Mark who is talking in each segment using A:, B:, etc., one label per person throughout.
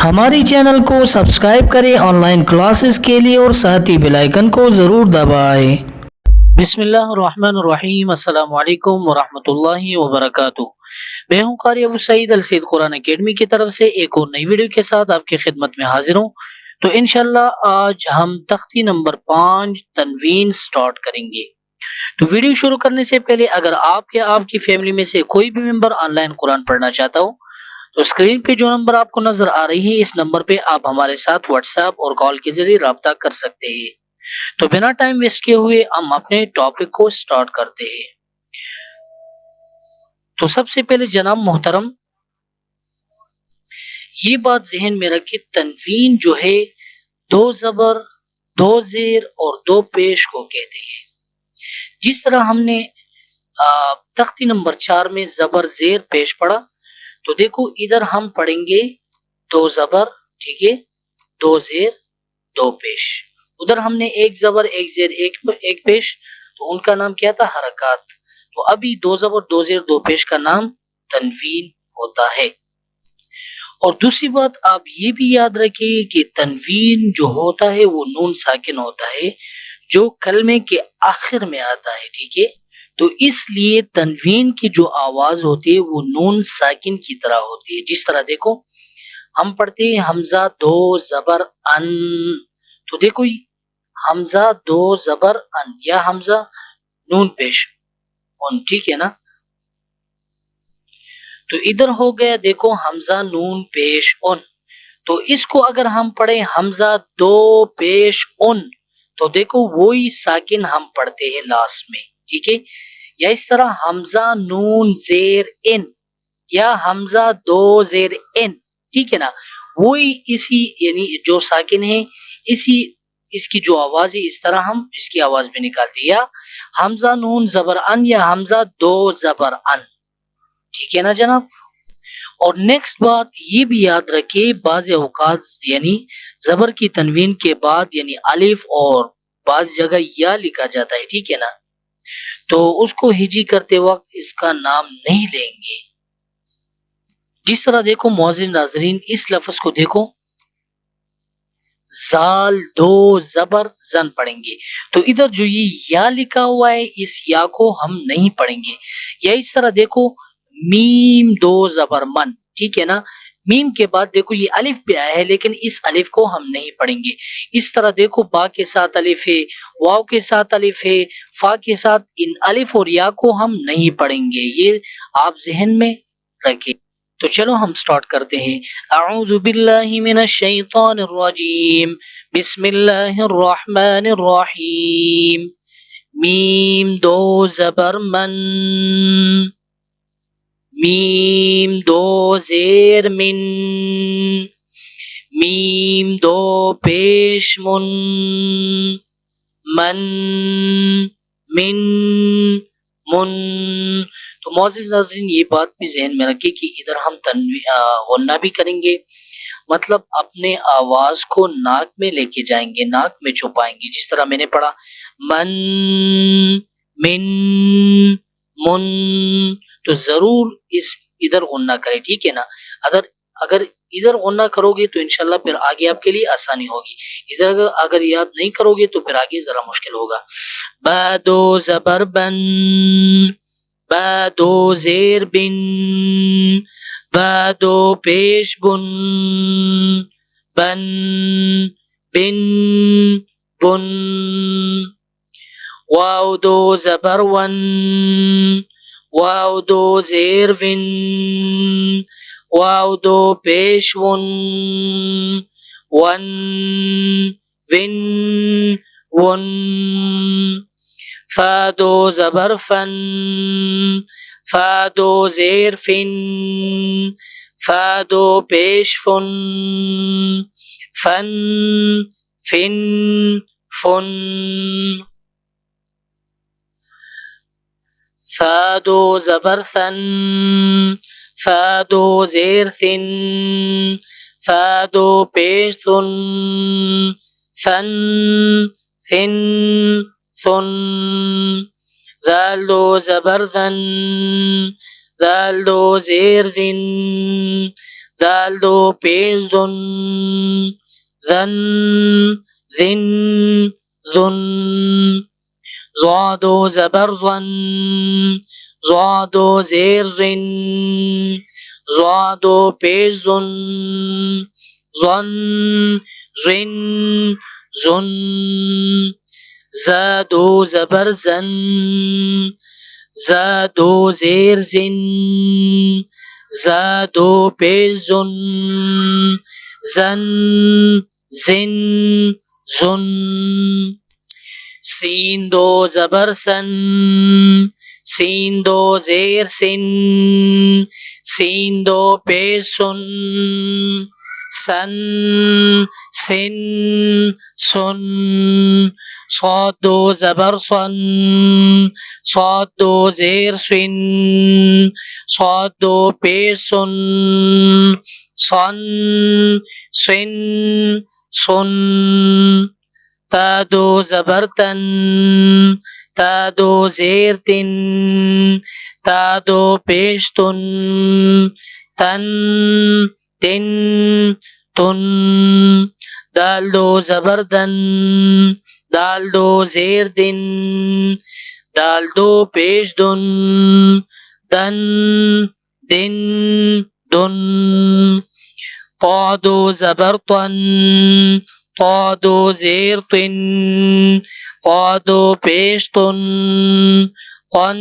A: हमारी चैनल को सब्सक्राइब करें ऑनलाइन क्लासेस के लिए और साथ ही बेल आइकन को ज़रूर दबाएं।
B: बिस्मिल्लाहिर्रहमानिर्रहीम, अस्सलाम वालेकुम वरहमतुल्लाहि वबरकातुहू। मैं हूँ कारी अबू सईद अल सईद कुरान एकेडमी की तरफ से एक और नई वीडियो के साथ आपकी खिदमत में हाजिर हूँ। तो इंशाल्लाह आज हम तख्ती नंबर 5 तनवीन स्टार्ट करेंगे। तो वीडियो शुरू करने से पहले अगर आप या आपकी फैमिली में से कोई भी मेंबर ऑनलाइन कुरान पढ़ना चाहता हो तो स्क्रीन पे जो नंबर आपको नजर आ रही है इस नंबर पे आप हमारे साथ व्हाट्सएप और कॉल के जरिए राब्ता कर सकते हैं। तो बिना टाइम वेस्ट किए हुए हम अपने टॉपिक को स्टार्ट करते हैं। तो सबसे पहले जनाब मोहतरम ये बात जहन में रखिए, तनवीन जो है दो जबर, दो जेर और दो पेश को कहते हैं। जिस तरह हमने तख्ती नंबर 4 में जबर जेर पेश पढ़ा, तो देखो इधर हम पढ़ेंगे दो जबर, ठीक है, दो जेर दो पेश। उधर हमने एक जबर एक जेर एक पेश, तो उनका नाम क्या था, हरकत। तो अभी दो जबर दो जेर दो पेश का नाम तनवीन होता है। और दूसरी बात आप ये भी याद रखिए कि तनवीन जो होता है वो नून साकिन होता है जो कलमे के आखिर में आता है, ठीक है। तो इसलिए तनवीन की जो आवाज होती है वो नून साकिन की तरह होती है। जिस तरह देखो हम पढ़ते हैं हमजा दो जबर अन, तो देखो हमजा दो जबर अन या हमजा नून पेश उन, ठीक है ना। तो इधर हो गया देखो हमजा नून पेश उन, तो इसको अगर हम पढ़े हमजा दो पेश उन, तो देखो वही साकिन हम पढ़ते हैं लास्ट में, ठीक है। या इस तरह हमजा नून जेर इन या हमजा दो जेर इन, ठीक है ना, वही इसी यानी जो साकिन है इसी इसकी जो आवाज है इस तरह हम इसकी आवाज भी निकालते हैं। या हमजा नून जबर अन या हमजा दो जबर अन, ठीक है ना जनाब। और नेक्स्ट बात ये भी याद रखिए, बाज़ औकात यानी जबर की तनवीन के बाद यानी अलिफ और बाज़ जगह या लिखा जाता है, ठीक है ना, तो उसको हिजी करते वक्त इसका नाम नहीं लेंगे। जिस तरह देखो मौजिन नाजरीन इस लफ्ज को देखो जाल दो जबर जन पढ़ेंगे, तो इधर जो ये या लिखा हुआ है इस या को हम नहीं पढ़ेंगे। या इस तरह देखो मीम दो जबर मन, ठीक है ना, मीम के बाद देखो ये अलिफ भी आया है लेकिन इस अलिफ को हम नहीं पढ़ेंगे। इस तरह देखो बा के साथ अलिफ है, वाव के साथ अलिफ है, फा के साथ इन अलिफ और या को हम नहीं पढ़ेंगे, ये आप जहन में रखें। तो चलो हम स्टार्ट करते हैं। अऊज़ु बिल्लाहि मिनश शैतानिर रजीम, बिस्मिल्लाहिर रहमानिर रहीम। मीम दो जबर मन, मीम दो जेर मिन, मीम दो पेश मुन, मन मिन मुन। तो मौजिज़ नाज़रीन ये बात भी जहन में रखिए कि इधर हम गुन्ना भी करेंगे, मतलब अपने आवाज को नाक में लेके जाएंगे, नाक में छुपाएंगे। जिस तरह मैंने पढ़ा मन मिन मुन, तो जरूर इस इधर गुन्ना करें, ठीक है ना। अगर इधर गुन्ना करोगे तो इंशाल्लाह फिर आगे आपके लिए आसानी होगी। इधर अगर याद नहीं करोगे तो फिर आगे जरा मुश्किल होगा। बा दो जबर बन, बा दो जेर बिन, बा दो पेश बुन, बन बिन बुन। वाव दो जबर वन, वाव दो जेर विन, वाव दो पेश वन, वन विन वन। फा दो जबर फन, फा दो जेर फिन, फा दो पेश फुन, फन फिन फुन। फा दो जबर सन, फा दो जेर सिन, फा दो पेश सुन, सन सिन सुन। जाल दो जबर जन, जाल दो जेर जिन, دال دو پیش دن ذن ذن ذن ضاد و زبر ظن ضاد و زیر زن ضاد و پیش زن ظن زن زن زاد و زبر زن زاد و زیر زن زاد و پیش زن زن زن زن سین دو زبر سن سین دو زیر سن سین دو پیش سن سن سن سن صاد دو زبر صن صاد دو زیر سن صاد دو پیش سن صن سن سن تا دو زبر تن تا دو زیر تن تا دو پیش تن تن تن تن دال دو زبر دن دال دو زیر دن دال دو پیش دن دن دن دن طا دو زبر طن طا دو زیر طن طا دو پیش طن طن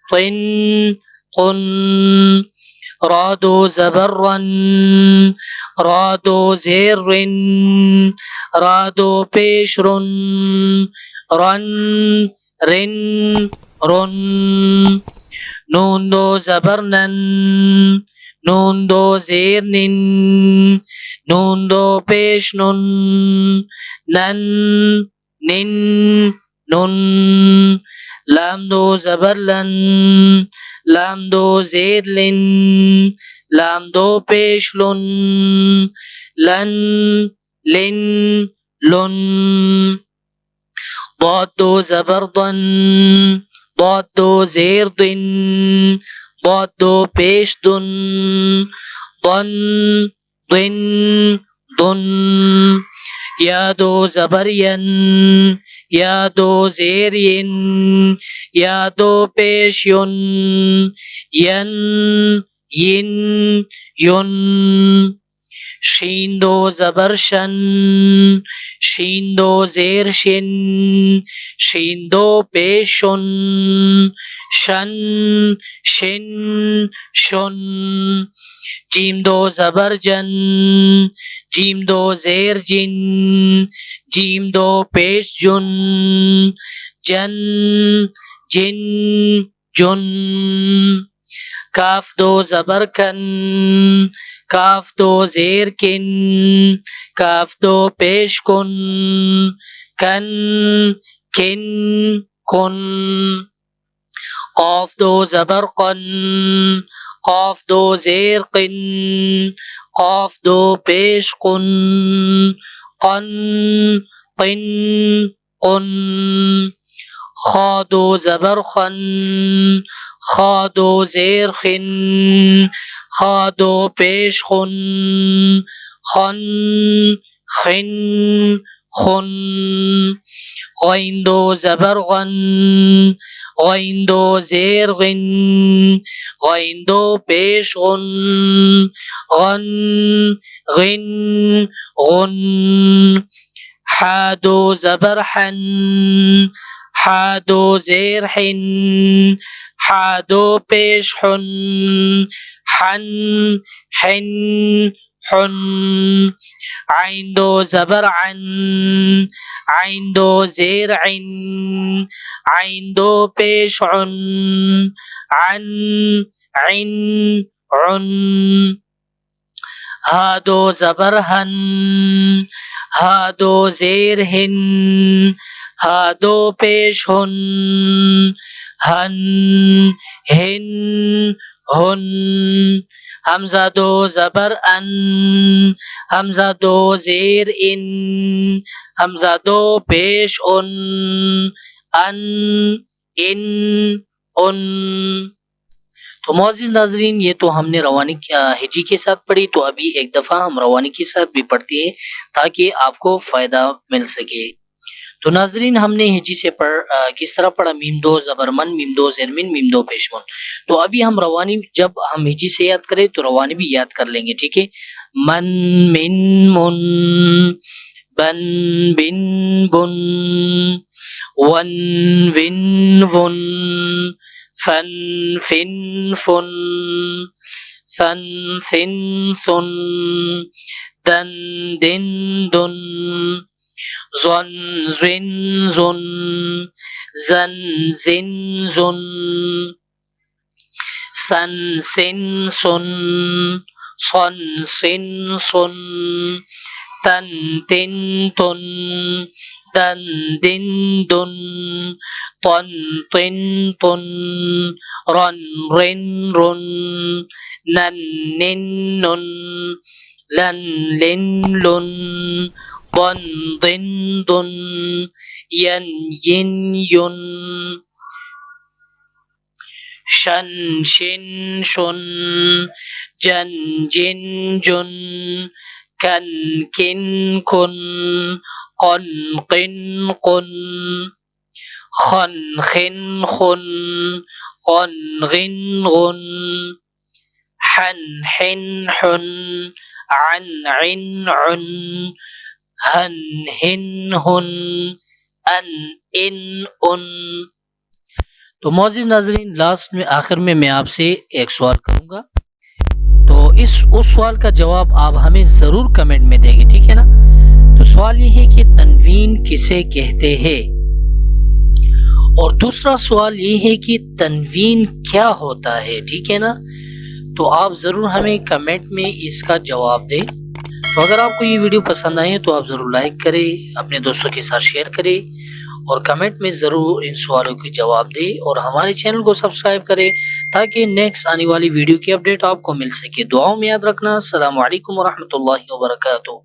B: طن طن را دو زبر رن را دو زیر رن را دو پیش رن رن رن رن نون دو زبر نن نون دو زیر نن نون دو پیش نن نن نن نن لام دو زبر لن لام دو زیر لن لام دو پیش لن لن لن لن ضاد دو زبر ضن ضاد دو زیر ضن ضاد دو پیش ضن ضن ضن ضن یا دو زبر ین یا دو زیر ین یا دو پیش ین ین ین ین شین دو زبر شن شین دو زیر شن شین دو پیش شن شن شن شن جیم دو زبر جن جیم دو زیر جن جیم دو پیش جن جن جن جن کاف دو زبر کن کاف دو زیر کن کاف دو پیش کن کن کن کن قاف دو زبر قن قاف دو زیر قن قاف دو پیش قن قن قن قن خا دو زبر خن خا دو زیر خن خا دو پیش خن خن خن خن غین دو زبر غن غین دو زیر غن غین دو پیش غن غن غن غن حا دو زبر حن حا دو زیر حن حا دو پیش حن حن حن حن عین دو زبر عن عین دو زیر عن عین دو پیش عن عن عن عن ها دو زبر هن ها دو زیر هن ها دو پیش هن هن هن هن حمزه دو زبر ان حمزه دو زیر ان حمزه دو پیش ان ان ان ان تو معزز ناظرین یہ تو ہم نے روانی ہجی کے ساتھ پڑھی، تو ابھی ایک دفعہ ہم روانی کے ساتھ بھی پڑھتے ہیں تاکہ آپ کو فائدہ مل سکے۔ تو ناظرین ہم نے ہجی سے کس طرح پڑھا؟ میم دو زبر من، میم دو زیر من، میم دو پیش من۔ تو ابھی ہم روانی جب ہم ہجی سے یاد کریں تو روانی بھی یاد کر لیں گے، ٹھیک ہے؟ من من من، بن بن بن، ون ون ون، فن فن فن، ثن ثن ثن، دن دن دن، زن زن زن، زن زن زن، سن سن سن، صن سن صن، تن تن تن، دن دن دن، طن طن طن، رن رن رن، نن نن نن، لن لن لن، ضن ضن ضن، ين ين ين، شن شن شن، جن جن جن، كن كن كن، قن قن قن، خن خن خن، غن غن غن، حن حن حن، عن عن عن، هن هن هن، ان ان ان۔ تو معزز ناظرین لاسٹ میں آخر میں آپ سے ایک سوال کروں گا، تو اس سوال کا جواب آپ ہمیں ضرور کمنٹ میں دیں گے، ٹھیک ہے نا؟ تو سوال یہ ہے کہ تنوین کسے کہتے ہیں، اور دوسرا سوال یہ ہے کہ تنوین کیا ہوتا ہے، ٹھیک ہے نا؟ تو آپ ضرور ہمیں کمنٹ میں اس کا جواب دیں۔ تو اگر آپ کو یہ ویڈیو پسند آئے تو آپ ضرور لائک کریں، اپنے دوستوں کے ساتھ شیئر کریں، اور کمنٹ میں ضرور ان سوالوں کے جواب دیں، اور ہمارے چینل کو سبسکرائب کریں تاکہ نیکسٹ آنے والی ویڈیو کی اپڈیٹ آپ کو مل سکے۔ دعاؤں میں یاد رکھنا۔ السلام علیکم ورحمۃ اللہ وبرکاتہ۔